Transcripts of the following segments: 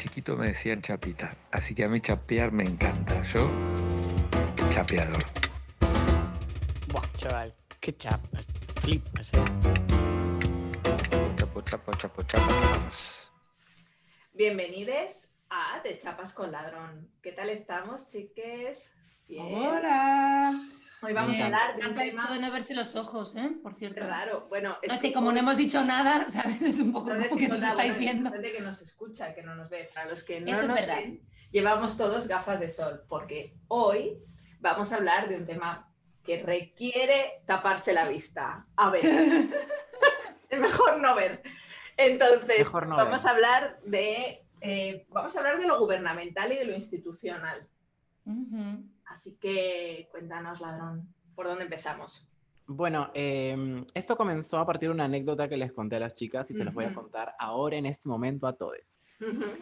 chiquito me decían chapita, así que a mí chapear me encanta. Yo, chapeador. Buah, chaval, qué chapas, flipas, Chapo, chapo, chapo, chapo, vamos. Bienvenidos a Te Chapas con Ladrón. ¿Qué tal estamos, chiques? Bien. Hola. Hoy vamos a hablar de un tema... tema de no verse los ojos, por cierto. raro. Bueno, es que como no hemos dicho nada, ¿sabes? Es un poco como que nos estáis viendo. Hay gente que nos escucha, que no nos ve. Para los que no Eso nos ven, llevamos todos gafas de sol, porque hoy vamos a hablar de un tema que requiere taparse la vista. A ver, es mejor no ver. Entonces, vamos a hablar de lo gubernamental y de lo institucional. Así que cuéntanos, Ladrón, ¿por dónde empezamos? Bueno, esto comenzó a partir de una anécdota que les conté a las chicas y se las voy a contar ahora en este momento a todos.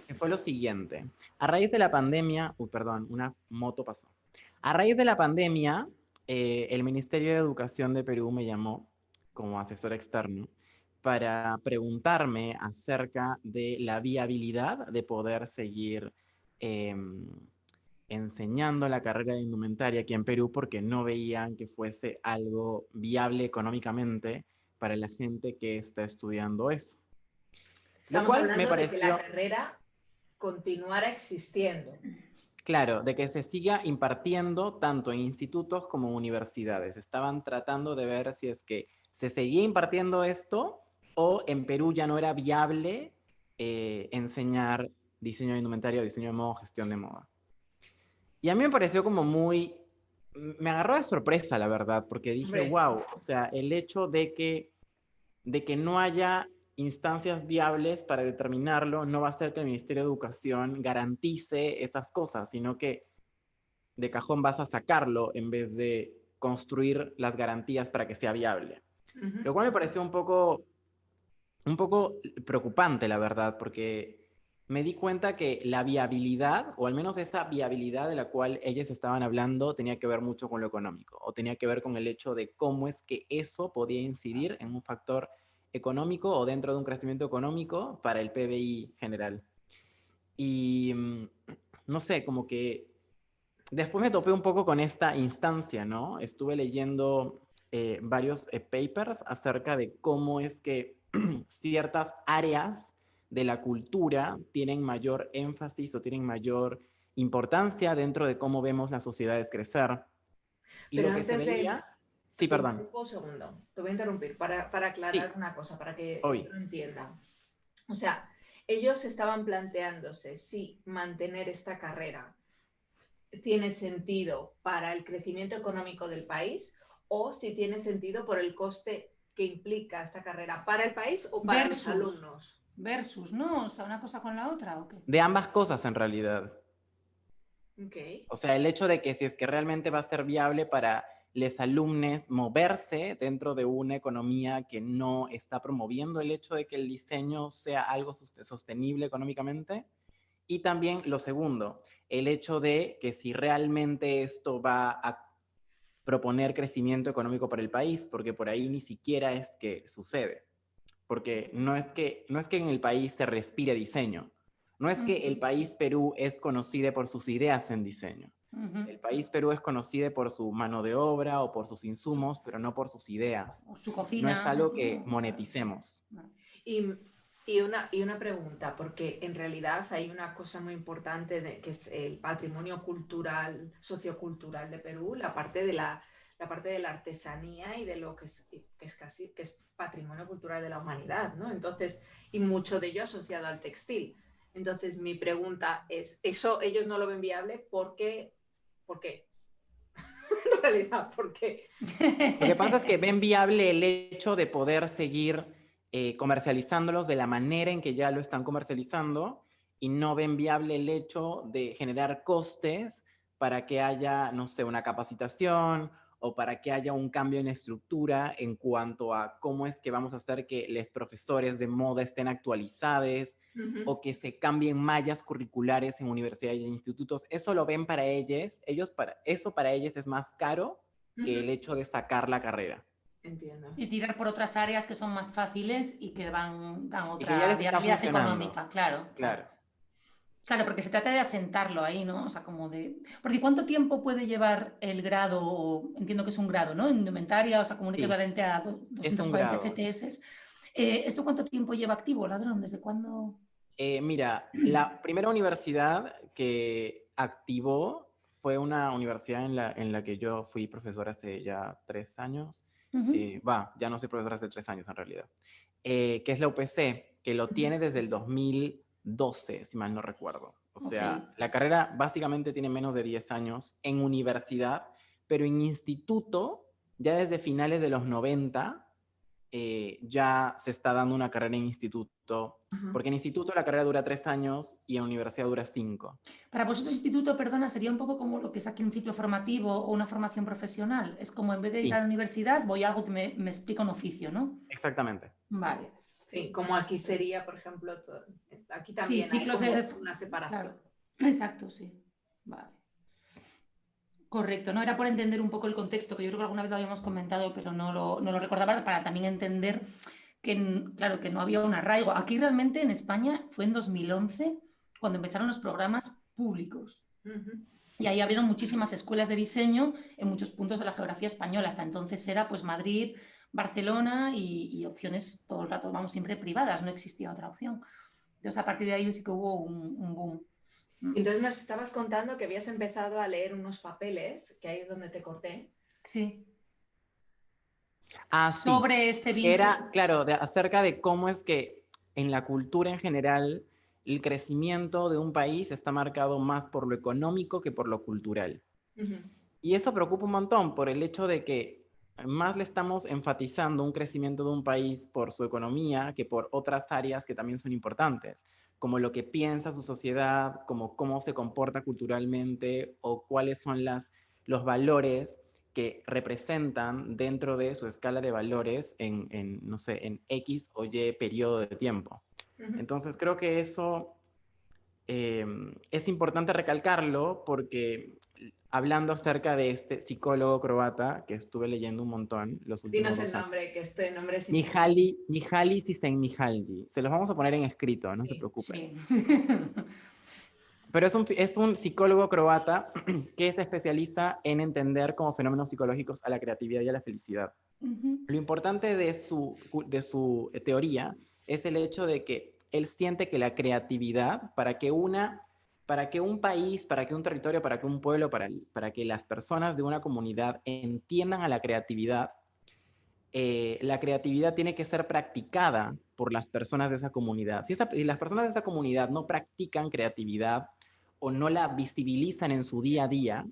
Que fue lo siguiente. A raíz de la pandemia, una moto pasó. A raíz de la pandemia, el Ministerio de Educación de Perú me llamó como asesor externo para preguntarme acerca de la viabilidad de poder seguir enseñando la carrera de indumentaria aquí en Perú porque no veían que fuese algo viable económicamente para la gente que está estudiando eso. Estamos hablando de que la carrera continuara existiendo. Claro, de que se siga impartiendo tanto en institutos como en universidades. Estaban tratando de ver si es que se seguía impartiendo esto o en Perú ya no era viable enseñar diseño de indumentaria, diseño de moda, gestión de moda. Y a mí me pareció como me agarró de sorpresa, la verdad, porque dije, wow, o sea, el hecho de que no haya instancias viables para determinarlo no va a hacer que el Ministerio de Educación garantice esas cosas, sino que de cajón vas a sacarlo en vez de construir las garantías para que sea viable. Lo cual me pareció un poco preocupante, la verdad, porque me di cuenta que la viabilidad, o al menos esa viabilidad de la cual ellos estaban hablando, tenía que ver mucho con lo económico, o tenía que ver con el hecho de cómo es que eso podía incidir en un factor económico o dentro de un crecimiento económico para el PBI general. Y no sé, como que después me topé un poco con esta instancia, ¿no? Estuve leyendo varios papers acerca de cómo es que ciertas áreas de la cultura tienen mayor énfasis o tienen mayor importancia dentro de cómo vemos las sociedades crecer. Y pero lo que se veía... Sí, perdón. Un segundo, te voy a interrumpir para aclarar una cosa, para que lo entienda. O sea, ellos estaban planteándose si mantener esta carrera tiene sentido para el crecimiento económico del país o si tiene sentido por el coste que implica esta carrera para el país o para los alumnos. ¿No? O sea, una cosa con la otra, ¿o qué? De ambas cosas, en realidad. Okay. O sea, el hecho de que si es que realmente va a ser viable para los alumnos moverse dentro de una economía que no está promoviendo el hecho de que el diseño sea algo sostenible económicamente. Y también lo segundo, el hecho de que si realmente esto va a proponer crecimiento económico para el país, porque por ahí ni siquiera es que sucede. Porque no es que en el país se respire diseño. No es que el país Perú es conocido por sus ideas en diseño. El país Perú es conocido por su mano de obra o por sus insumos, pero no por sus ideas. O su cocina. No es algo que moneticemos. Y una pregunta, porque en realidad hay una cosa muy importante que es el patrimonio cultural, sociocultural de Perú, la parte de la artesanía y de lo que es patrimonio cultural de la humanidad, ¿no? Entonces, y mucho de ello asociado al textil. Entonces, mi pregunta es, ¿eso ellos no lo ven viable? ¿Por qué? En realidad, ¿por qué? Lo que pasa es que ven viable el hecho de poder seguir comercializándolos de la manera en que ya lo están comercializando y no ven viable el hecho de generar costes para que haya, no sé, una capacitación o para que haya un cambio en estructura en cuanto a cómo es que vamos a hacer que los profesores de moda estén actualizados o que se cambien mallas curriculares en universidades e institutos. Eso lo ven para ellos, eso para ellos es más caro que el hecho de sacar la carrera. Entiendo. Y tirar por otras áreas que son más fáciles y que dan otra y que ya les está viabilidad funcionando. económica, claro. Claro, porque se trata de asentarlo ahí, ¿no? O sea, como de... Porque ¿cuánto tiempo puede llevar el grado? Entiendo que es un grado, ¿no? En indumentaria, o sea, como un Sí, equivalente a es un 240 grado. CTS. ¿Esto cuánto tiempo lleva activo, Ladrón? ¿Desde cuándo? Mira, la primera universidad que activó fue una universidad en la que yo fui profesor hace ya 3 años. Ujú. Ya no soy profesor hace 3 años en realidad. Que es la UPC, que lo tiene desde el 2012, si mal no recuerdo. O Ok. sea, la carrera básicamente tiene menos de 10 años en universidad, pero en instituto, ya desde finales de los 90, ya se está dando una carrera en instituto, Ajá. porque en instituto la carrera dura 3 años y en universidad dura 5. Para vosotros, instituto, perdona, sería un poco como lo que es aquí un ciclo formativo o una formación profesional. Es como en vez de ir a la Sí, universidad, voy a algo que me explica un oficio, ¿no? exactamente. Vale. Sí, como aquí sería, por ejemplo, aquí Sí, también hay ciclos como de... una separación. Claro, exacto, sí. Vale. Correcto, ¿no? Era por entender un poco el contexto, que yo creo que alguna vez lo habíamos comentado, pero no lo recordaba, para también entender que, claro, que no había un arraigo. Aquí realmente en España fue en 2011 cuando empezaron los programas públicos. Y ahí abrieron muchísimas escuelas de diseño en muchos puntos de la geografía española. Hasta entonces era pues Madrid, Barcelona y opciones todo el rato, vamos, siempre privadas, no existía otra opción. Entonces a partir de ahí sí que hubo un boom. Entonces nos estabas contando que habías empezado a leer unos papeles, que ahí es donde te corté. Sí. Ah, sí. Sobre este Que vínculo. era, claro, acerca de cómo es que en la cultura en general el crecimiento de un país está marcado más por lo económico que por lo cultural. Y eso preocupa un montón por el hecho de que más le estamos enfatizando un crecimiento de un país por su economía que por otras áreas que también son importantes, como lo que piensa su sociedad, como cómo se comporta culturalmente o cuáles son los valores que representan dentro de su escala de valores no sé, en X o Y periodo de tiempo. Entonces creo que eso es importante recalcarlo porque hablando acerca de este psicólogo croata que estuve leyendo un montón los últimos Dinos el 2 años, nombre, que este nombre es importante. Mihaly Csikszentmihalyi. Se los vamos a poner en escrito, no se Sí. preocupen. Sí. Pero es un psicólogo croata que se especializa en entender como fenómenos psicológicos a la creatividad y a la felicidad. Lo importante de su teoría es el hecho de que él siente que la creatividad, para que un país, para que un territorio, para que un pueblo, para que las personas de una comunidad entiendan a la creatividad tiene que ser practicada por las personas de esa comunidad. Si las personas de esa comunidad no practican creatividad o no la visibilizan en su día a día,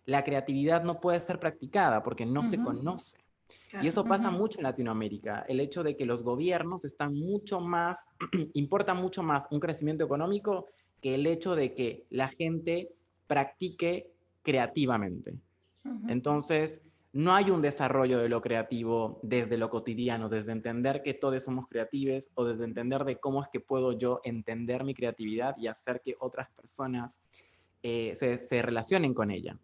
la creatividad no puede ser practicada porque no se conoce. Y Claro. eso pasa mucho en Latinoamérica, el hecho de que los gobiernos están mucho más, importa mucho más un crecimiento económico que el hecho de que la gente practique creativamente. Entonces, no hay un desarrollo de lo creativo desde lo cotidiano, desde entender que todos somos creativos o desde entender de cómo es que puedo yo entender mi creatividad y hacer que otras personas se relacionen con ella.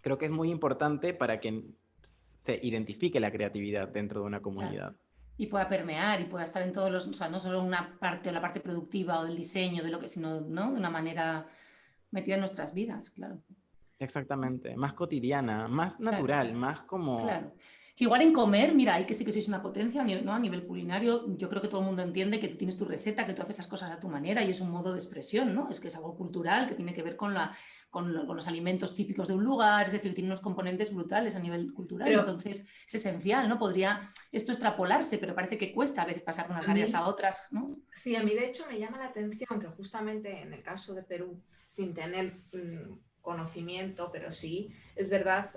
Creo que es muy importante para que se identifique la creatividad dentro de una Claro. comunidad. Y pueda permear y pueda estar en todos los, o sea, no solo una parte o la parte productiva o del diseño, de lo que, sino, ¿no? De una manera metida en nuestras vidas, claro. Exactamente, más cotidiana, más Claro. natural, más como... Claro. Que igual en comer, mira, ahí que sí que sois una potencia, ¿no? A nivel culinario, yo creo que todo el mundo entiende que tú tienes tu receta, que tú haces esas cosas a tu manera y es un modo de expresión, ¿no? Es que es algo cultural que tiene que ver con los alimentos típicos de un lugar, es decir, tiene unos componentes brutales a nivel cultural, Pero entonces es esencial, ¿no? Podría esto extrapolarse, pero parece que cuesta a veces pasar de unas a áreas mí, a otras, ¿no? sí, a mí de hecho me llama la atención que justamente en el caso de Perú, sin tener conocimiento, pero sí, es verdad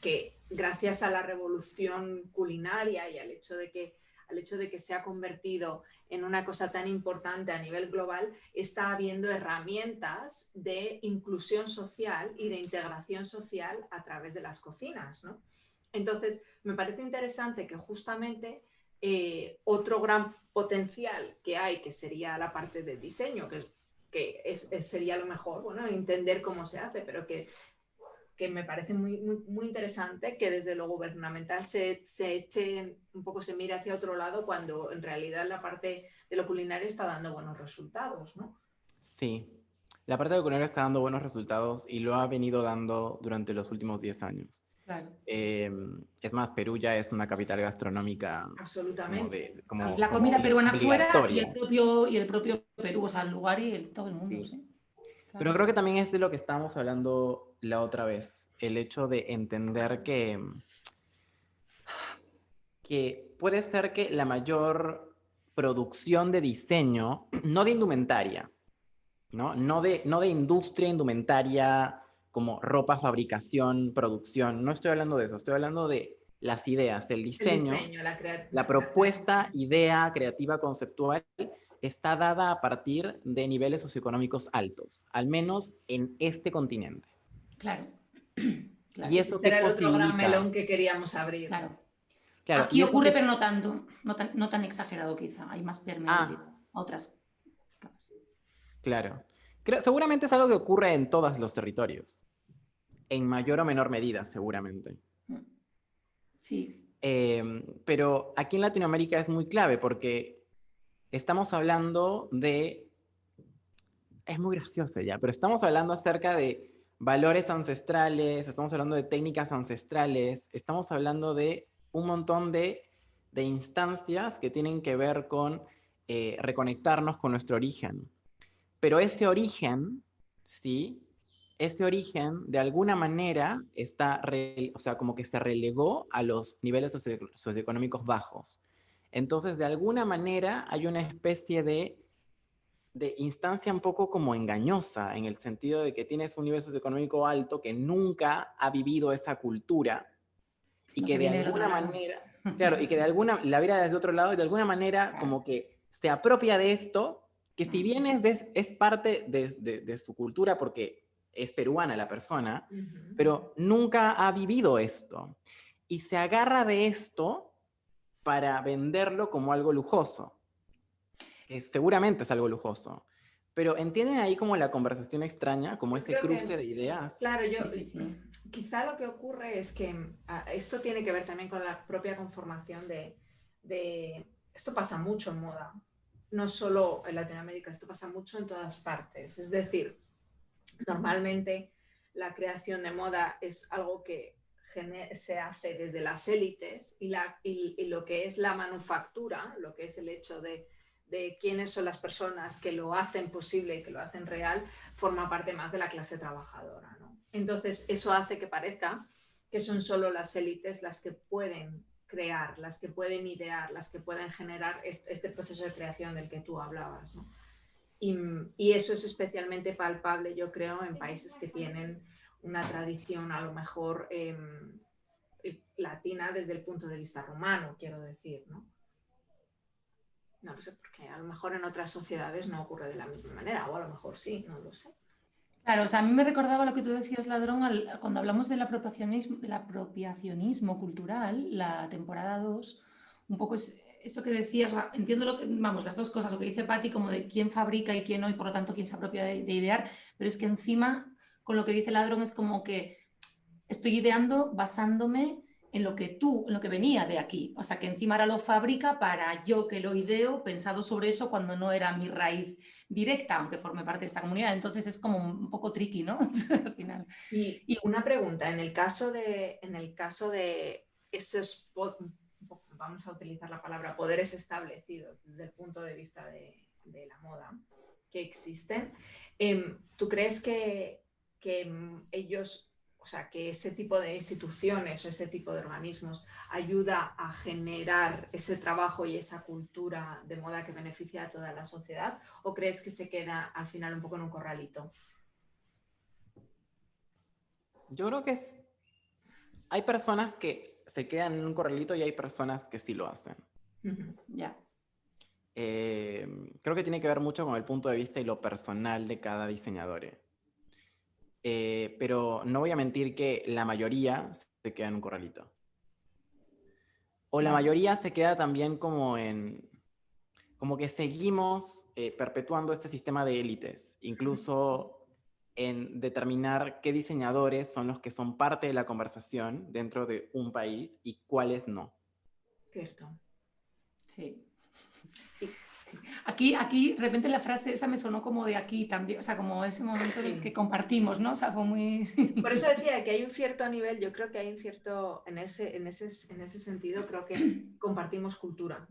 que gracias a la revolución culinaria y al hecho de que se ha convertido en una cosa tan importante a nivel global, está habiendo herramientas de inclusión social y de integración social a través de las cocinas, ¿no? Entonces, me parece interesante que justamente otro gran potencial que hay, que sería la parte del diseño, sería lo mejor, bueno, entender cómo se hace, pero que me parece muy interesante que desde lo gubernamental se eche un poco, se mire hacia otro lado cuando en realidad la parte de lo culinario está dando buenos resultados, ¿no? Sí. La parte de culinaria está dando buenos resultados y lo ha venido dando durante los últimos 10 años. Claro. Es más, Perú ya es una capital gastronómica como Absolutamente. Sí, como, la como comida peruana fuera y obligatoria. el propio Perú, o sea, el lugar y todo el mundo, Sí. sí. Pero Claro. creo que también es de lo que estábamos hablando la otra vez, el hecho de entender que puede ser que la mayor producción de diseño, no de indumentaria, ¿no? No de industria indumentaria como ropa, fabricación, producción, no estoy hablando de eso, estoy hablando de las ideas, el El diseño, diseño, la propuesta, idea creativa, conceptual, está dada a partir de niveles socioeconómicos altos, al menos en este continente. Claro. ¿Y Claro. eso ese qué era el otro gran melón posibilita? que queríamos abrir. Claro. Claro, Aquí y eso ocurre, que... pero no tanto, no tan exagerado quizá, hay más permeabilidad Ah, a otras capas. claro. Seguramente es algo que ocurre en todos los territorios, en mayor o menor medida, seguramente. Sí, Pero aquí en Latinoamérica es muy clave porque estamos hablando de... Es muy gracioso ya, pero estamos hablando acerca de valores ancestrales, estamos hablando de técnicas ancestrales, estamos hablando de un montón de instancias que tienen que ver con reconectarnos con nuestro origen. Pero ese origen, ¿sí? Ese origen, de alguna manera, o sea, como que se relegó a los niveles socioeconómicos bajos. Entonces, de alguna manera, hay una especie de instancia un poco como engañosa, en el sentido de que tienes un nivel socioeconómico alto que nunca ha vivido esa cultura y lo que que de viene del otro alguna lado. manera, claro, y que de alguna, la vida desde otro lado y de alguna manera como que se apropia de esto, que si bien es parte de su cultura porque es peruana la persona, pero nunca ha vivido esto. Y se agarra de esto para venderlo como algo lujoso, que seguramente es algo lujoso. Pero ¿entienden ahí como la conversación extraña, como Yo ese creo cruce que, de ideas? claro, Sí. quizá lo que ocurre es que esto tiene que ver también con la propia conformación esto pasa mucho en moda, no solo en Latinoamérica, esto pasa mucho en todas partes. Es decir, normalmente la creación de moda es algo que se hace desde las élites y lo que es la manufactura, lo que es el hecho de quiénes son las personas que lo hacen posible y que lo hacen real, forma parte más de la clase trabajadora, ¿no? Entonces, eso hace que parezca que son solo las élites las que pueden crear, las que pueden idear, las que pueden generar este proceso de creación del que tú hablabas, ¿no? Y eso es especialmente palpable, yo creo, en países que tienen una tradición a lo mejor latina desde el punto de vista romano, quiero decir, ¿no? No lo sé, porque a lo mejor en otras sociedades no ocurre de la misma manera, o a lo mejor sí, no lo sé. Claro, o sea, a mí me recordaba lo que tú decías, Ladrón, cuando hablamos del apropiacionismo cultural, la temporada 2, un poco es eso que decías, o sea, entiendo vamos, las dos cosas, lo que dice Patti, como de quién fabrica y quién no, y por lo tanto quién se apropia de idear, pero es que encima, con lo que dice Ladrón, es como que estoy ideando basándome en lo que venía de aquí. O sea, que encima ahora lo fabrica para yo que lo ideo, pensado sobre eso cuando no era mi raíz directa, aunque forme parte de esta comunidad. Entonces es como un poco tricky, ¿no? Al final. Y una pregunta, en el caso de esos, vamos a utilizar la palabra poderes establecidos desde el punto de vista de la moda que existen, ¿tú crees que ellos, o sea, que ese tipo de instituciones o ese tipo de organismos ayuda a generar ese trabajo y esa cultura de moda que beneficia a toda la sociedad? ¿O crees que se queda al final un poco en un corralito? Yo creo que hay personas que se quedan en un corralito y hay personas que sí lo hacen. Ya. Creo que tiene que ver mucho con el punto de vista y lo personal de cada diseñador. Pero no voy a mentir que la mayoría se queda en un corralito. O la mayoría se queda también como que seguimos perpetuando este sistema de élites, incluso en determinar qué diseñadores son los que son parte de la conversación dentro de un país y cuáles no. Cierto. Sí. Sí. Aquí, de repente la frase esa me sonó como de aquí también, o sea, como ese momento del que compartimos, ¿no? O sea, fue muy... Por eso decía que hay un cierto nivel, yo creo que hay un cierto, en ese sentido, creo que compartimos cultura.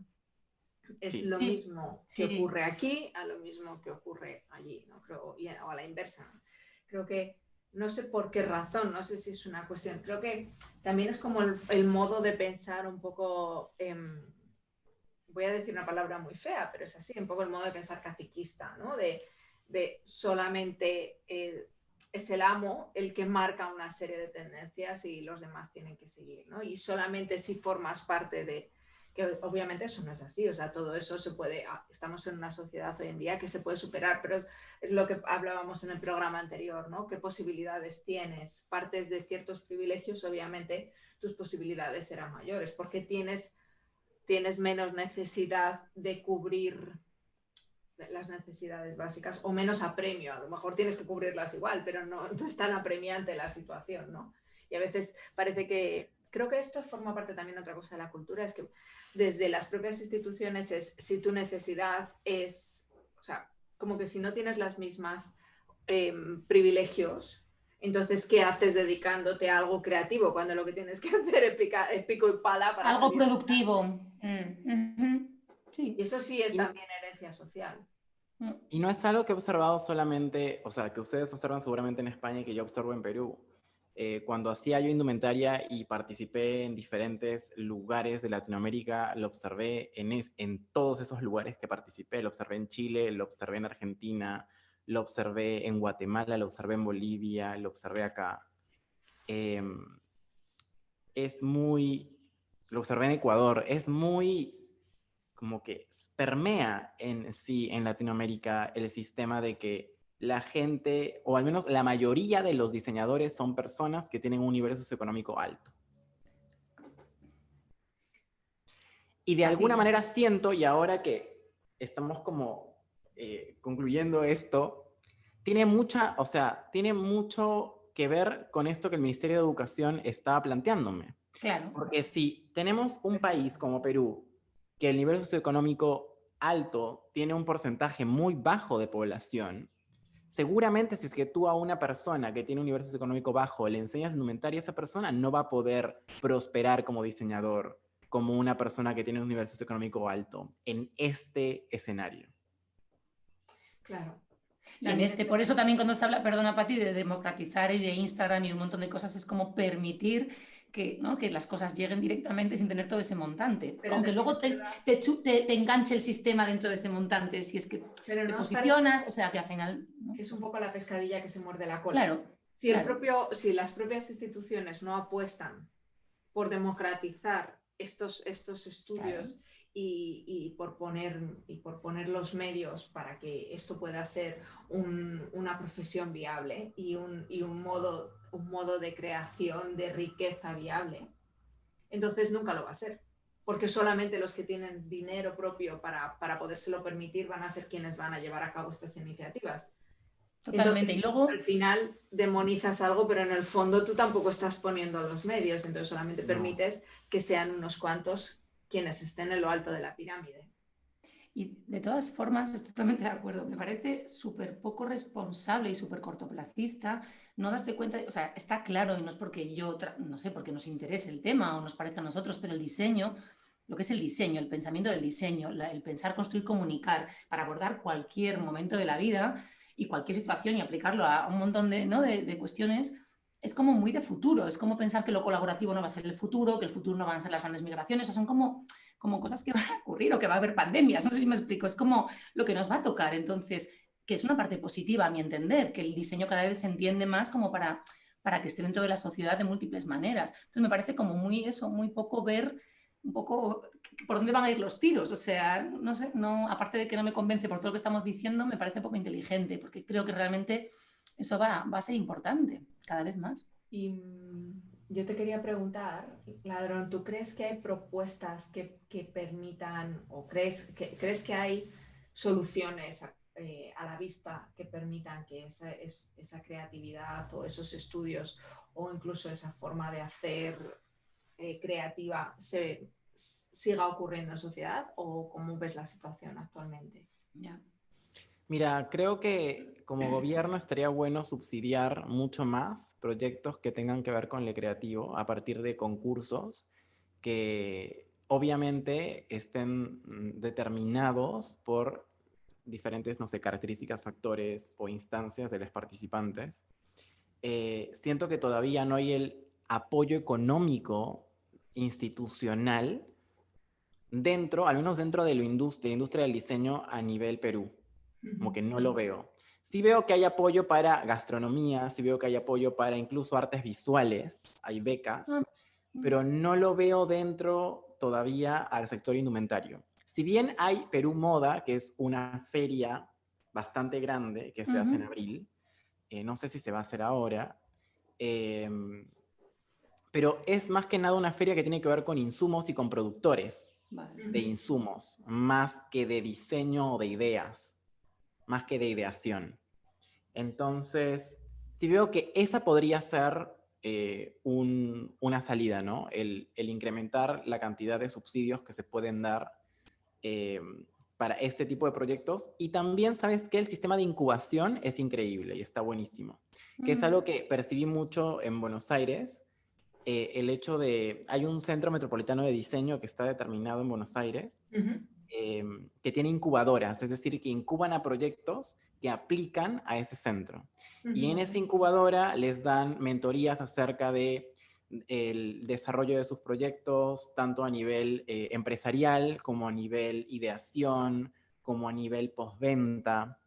Es Sí. lo mismo que Sí. ocurre aquí a lo mismo que ocurre allí, ¿no? Creo, o a la inversa, ¿no? Creo que, no sé por qué razón, no sé si es una cuestión, creo que también es como el modo de pensar un poco, voy a decir una palabra muy fea, pero es así, un poco el modo de pensar caciquista, ¿no? De solamente es el amo el que marca una serie de tendencias y los demás tienen que seguir, ¿no? Y solamente si formas parte de... que obviamente eso no es así, o sea, todo eso se puede, estamos en una sociedad hoy en día que se puede superar, pero es lo que hablábamos en el programa anterior, ¿no? ¿Qué posibilidades tienes? Partes de ciertos privilegios, obviamente tus posibilidades serán mayores, porque tienes menos necesidad de cubrir las necesidades básicas o menos apremio. A lo mejor tienes que cubrirlas igual, pero no es tan apremiante la situación, ¿no? Y a veces parece que... Creo que esto forma parte también de otra cosa de la cultura, es que desde las propias instituciones es si tu necesidad es... O sea, como que si no tienes las mismas privilegios, entonces, ¿qué haces dedicándote a algo creativo cuando lo que tienes que hacer es pico y pala para Algo salir productivo. Sí. Y eso sí es también herencia social. Y no es algo que he observado solamente, o sea, que ustedes observan seguramente en España y que yo observo en Perú. Cuando hacía yo indumentaria y participé en diferentes lugares de Latinoamérica, lo observé en todos esos lugares que participé. Lo observé en Chile, lo observé en Argentina, lo observé en Guatemala, lo observé en Bolivia, lo observé acá. Lo observé en Ecuador, es muy como que permea en sí en Latinoamérica el sistema de que la gente, o al menos la mayoría de los diseñadores son personas que tienen un nivel socioeconómico alto. Y de alguna manera siento, y ahora que estamos como concluyendo esto, tiene mucho que ver con esto que el Ministerio de Educación estaba planteándome. Claro. Porque si tenemos un país como Perú, que el nivel socioeconómico alto tiene un porcentaje muy bajo de población, seguramente si es que tú a una persona que tiene un nivel socioeconómico bajo le enseñas indumentaria, esa persona no va a poder prosperar como diseñador, como una persona que tiene un nivel socioeconómico alto en este escenario. Claro. Y por eso también cuando se habla, perdona Pati, de democratizar y de Instagram y un montón de cosas, es como permitir que, ¿no? que las cosas lleguen directamente sin tener todo ese montante. Pero aunque luego te enganche el sistema dentro de ese montante, si es que te posicionas, o sea que al final... ¿no? Es un poco la pescadilla que se muerde la cola. Claro. Si las propias instituciones no apuestan por democratizar estos estudios, claro, y por poner los medios para que esto pueda ser una profesión viable y un modo de creación de riqueza viable, entonces nunca lo va a ser, porque solamente los que tienen dinero propio para podérselo permitir van a ser quienes van a llevar a cabo estas iniciativas. Totalmente. Entonces, y luego al final demonizas algo, pero en el fondo tú tampoco estás poniendo los medios, entonces solamente permites que sean unos cuantos quienes estén en lo alto de la pirámide. Y de todas formas, estoy totalmente de acuerdo. Me parece súper poco responsable y súper cortoplacista no darse cuenta, o sea, está claro, y no es porque no sé, porque nos interese el tema o nos parezca a nosotros, pero el diseño, lo que es el diseño, el pensamiento del diseño, el pensar, construir, comunicar, para abordar cualquier momento de la vida y cualquier situación y aplicarlo a un montón de cuestiones, es como muy de futuro. Es como pensar que lo colaborativo no va a ser el futuro, que el futuro no van a ser las grandes migraciones, o sea, son como cosas que van a ocurrir o que va a haber pandemias, no sé si me explico, es como lo que nos va a tocar, entonces, que es una parte positiva a mi entender, que el diseño cada vez se entiende más como para que esté dentro de la sociedad de múltiples maneras. Entonces me parece como muy poco ver un poco por dónde van a ir los tiros, o sea, no sé, aparte de que no me convence por todo lo que estamos diciendo, me parece poco inteligente, porque creo que realmente eso va a ser importante cada vez más. Y yo te quería preguntar, Ladrón, ¿tú crees que hay propuestas que permitan, o crees que hay soluciones a la vista que permitan que esa creatividad o esos estudios o incluso esa forma de hacer creativa se siga ocurriendo en sociedad o cómo ves la situación actualmente? Ya. Mira, creo que como gobierno estaría bueno subsidiar mucho más proyectos que tengan que ver con el creativo a partir de concursos que obviamente estén determinados por diferentes, no sé, características, factores o instancias de los participantes. Siento que todavía no hay el apoyo económico institucional dentro, al menos dentro de la industria del diseño a nivel Perú. Como que no lo veo. Sí veo que hay apoyo para gastronomía, sí veo que hay apoyo para incluso artes visuales, hay becas, pero no lo veo dentro todavía al sector indumentario. Si bien hay Perú Moda, que es una feria bastante grande que se hace en abril, no sé si se va a hacer ahora, pero es más que nada una feria que tiene que ver con insumos y con productores de insumos, más que de diseño o de ideas, más que de ideación. Entonces, sí veo que esa podría ser una salida, ¿no? El incrementar la cantidad de subsidios que se pueden dar para este tipo de proyectos. Y también, ¿sabes que el sistema de incubación es increíble y está buenísimo? Que es algo que percibí mucho en Buenos Aires. El hecho de, hay un centro metropolitano de diseño que está determinado en Buenos Aires, que tiene incubadoras, es decir, que incuban a proyectos que aplican a ese centro. Y en esa incubadora les dan mentorías acerca de el desarrollo de sus proyectos, tanto a nivel empresarial, como a nivel ideación, como a nivel postventa.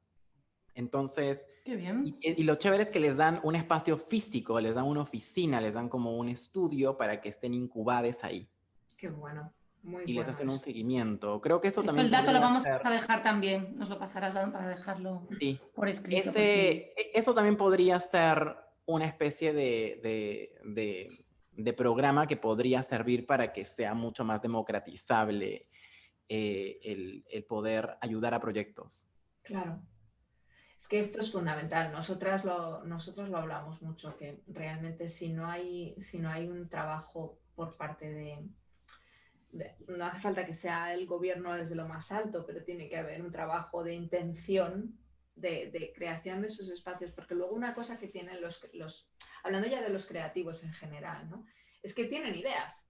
Entonces, Qué bien. y lo chévere es que les dan un espacio físico, les dan una oficina, les dan como un estudio para que estén incubados ahí. Qué bueno, muy Y les bueno hacen un eso. seguimiento. Creo que eso Eso también el dato lo podría vamos ser. a dejar también. Nos lo pasarás para dejarlo Sí. por escrito. Por si... Eso también podría ser una especie de programa que podría servir para que sea mucho más democratizable el poder ayudar a proyectos. Claro. Es que esto es fundamental. Nosotros lo hablamos mucho, que realmente si no hay un trabajo por parte no hace falta que sea el gobierno desde lo más alto, pero tiene que haber un trabajo de intención, de creación de esos espacios, porque luego una cosa que tienen hablando ya de los creativos en general, ¿no? Es que tienen ideas.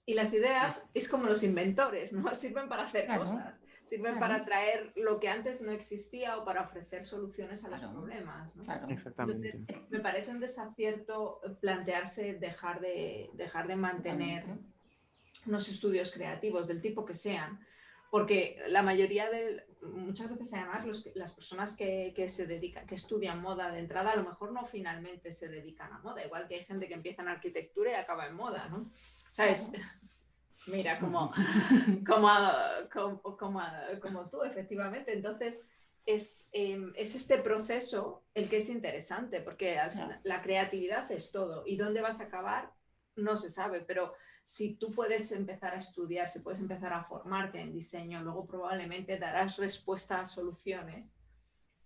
Y las ideas es como los inventores, ¿no? Sirven para hacer cosas, sirven para traer lo que antes no existía o para ofrecer soluciones a los problemas, ¿no? Exactamente. Entonces, me parece un desacierto plantearse dejar de mantener unos estudios creativos del tipo que sean, porque la mayoría muchas veces además las personas que estudian moda de entrada a lo mejor no finalmente se dedican a moda, igual que hay gente que empieza en arquitectura y acaba en moda, ¿no? O sea, mira, como tú, efectivamente. Entonces, es este proceso el que es interesante, porque al final la creatividad es todo. ¿Y dónde vas a acabar? No se sabe, pero si tú puedes empezar a estudiar, si puedes empezar a formarte en diseño, luego probablemente darás respuesta a soluciones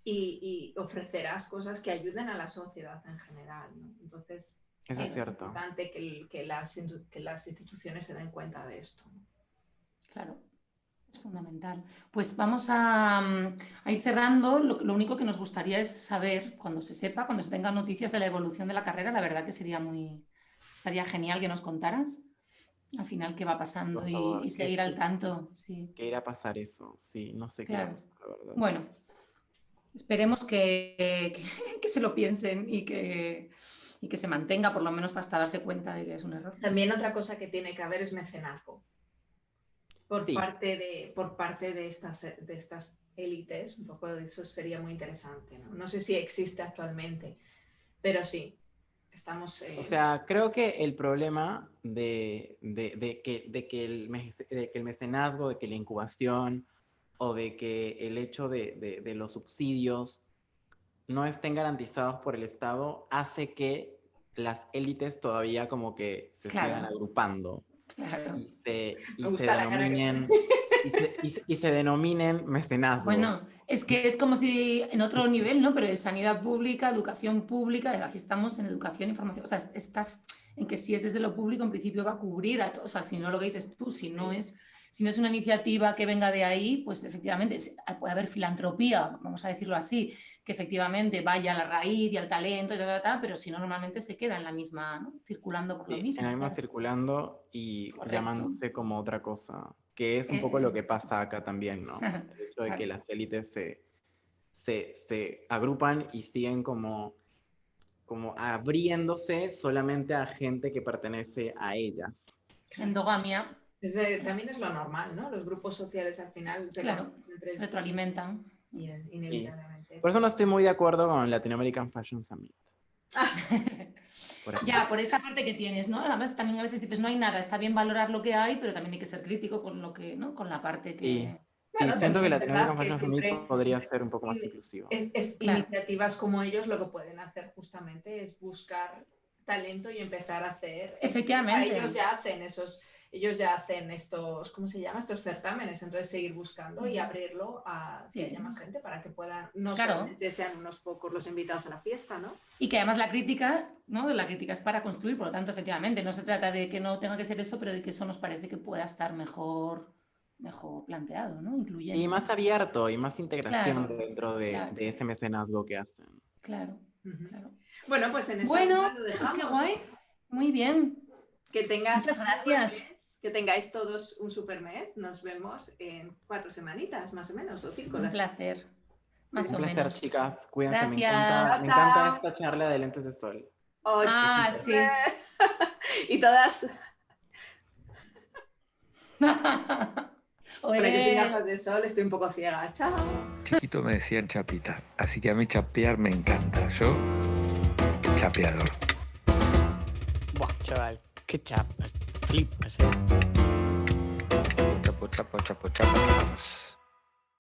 y ofrecerás cosas que ayuden a la sociedad en general, ¿no? Entonces, eso es cierto. importante que las instituciones se den cuenta de esto, ¿no? Claro, es fundamental. Pues vamos a ir cerrando. Lo único que nos gustaría es saber, cuando se sepa, cuando se tengan noticias de la evolución de la carrera, la verdad que estaría genial que nos contaras al final qué va pasando y seguir al tanto. Sí. ¿Qué irá a pasar eso? Sí, no sé qué irá a pasar, la verdad. Bueno, esperemos que se lo piensen y que se mantenga, por lo menos hasta darse cuenta de que es un error. También otra cosa que tiene que haber es mecenazgo por parte de estas élites. Un poco eso sería muy interesante, ¿no? No sé si existe actualmente, pero sí. Estamos, O sea, creo que el problema de que el mecenazgo, de que la incubación o de que el hecho de los subsidios no estén garantizados por el Estado hace que las élites todavía como que se sigan agrupando y se denominen y se denominen mecenazgos. Bueno, es que es como si en otro nivel, ¿no? Pero es sanidad pública, educación pública, aquí estamos en educación e información. O sea, estás en que si es desde lo público, en principio va a cubrir a todos. O sea, si no lo que dices tú, si no es una iniciativa que venga de ahí, pues efectivamente puede haber filantropía, vamos a decirlo así, que efectivamente vaya a la raíz y al talento, pero si no, normalmente se queda en la misma, ¿no? Circulando por lo Sí, mismo. en la misma Claro. circulando y Correcto. llamándose como otra cosa, que es un poco lo que pasa acá también, ¿no? El hecho de que las élites se agrupan y siguen como abriéndose solamente a gente que pertenece a ellas. Endogamia. También es lo normal, ¿no? Los grupos sociales al final Claro, se retroalimentan. Inevitablemente. Por eso no estoy muy de acuerdo con Latin American Fashion Summit. Ya, por esa parte que tienes, ¿no? Además, también a veces dices, no hay nada, está bien valorar lo que hay, pero también hay que ser crítico con lo que, ¿no? Con la parte que... Sí, Bueno, siento que también es Latin verdad American que Fashion Summit siempre podría ser un poco más inclusivo. Claro. Iniciativas como ellos lo que pueden hacer justamente es buscar talento y empezar a hacer. Efectivamente. Ellos ya hacen estos, ¿cómo se llama? Estos certámenes, entonces seguir buscando y abrirlo a que haya más gente para que puedan, no solamente sean unos pocos los invitados a la fiesta, ¿no? Y que además la crítica, ¿no? La crítica es para construir, por lo tanto, efectivamente, no se trata de que no tenga que ser eso, pero de que eso nos parece que pueda estar mejor planteado, ¿no? Incluyendo. Y más abierto y más integración Claro, dentro de ese mecenazgo que hacen. Claro, claro. Bueno, pues en esta bueno, lo dejamos. Pues qué guay. Muy bien. Muchas gracias. Que tengáis todos un super mes. Nos vemos en 4 semanitas, más o menos, o 5. Un placer. Más o menos. Un placer, chicas. Cuídense. Gracias. Me encanta esta charla de lentes de sol. Oh, sí. Y todas... Pero yo sin gafas de sol estoy un poco ciega. Chao. Chiquito me decían chapita, así que a mí chapear me encanta. Yo, chapeador. Buah, chaval, qué chapas. Flipas, Chapo, chapo, chapo, chapo, chapo.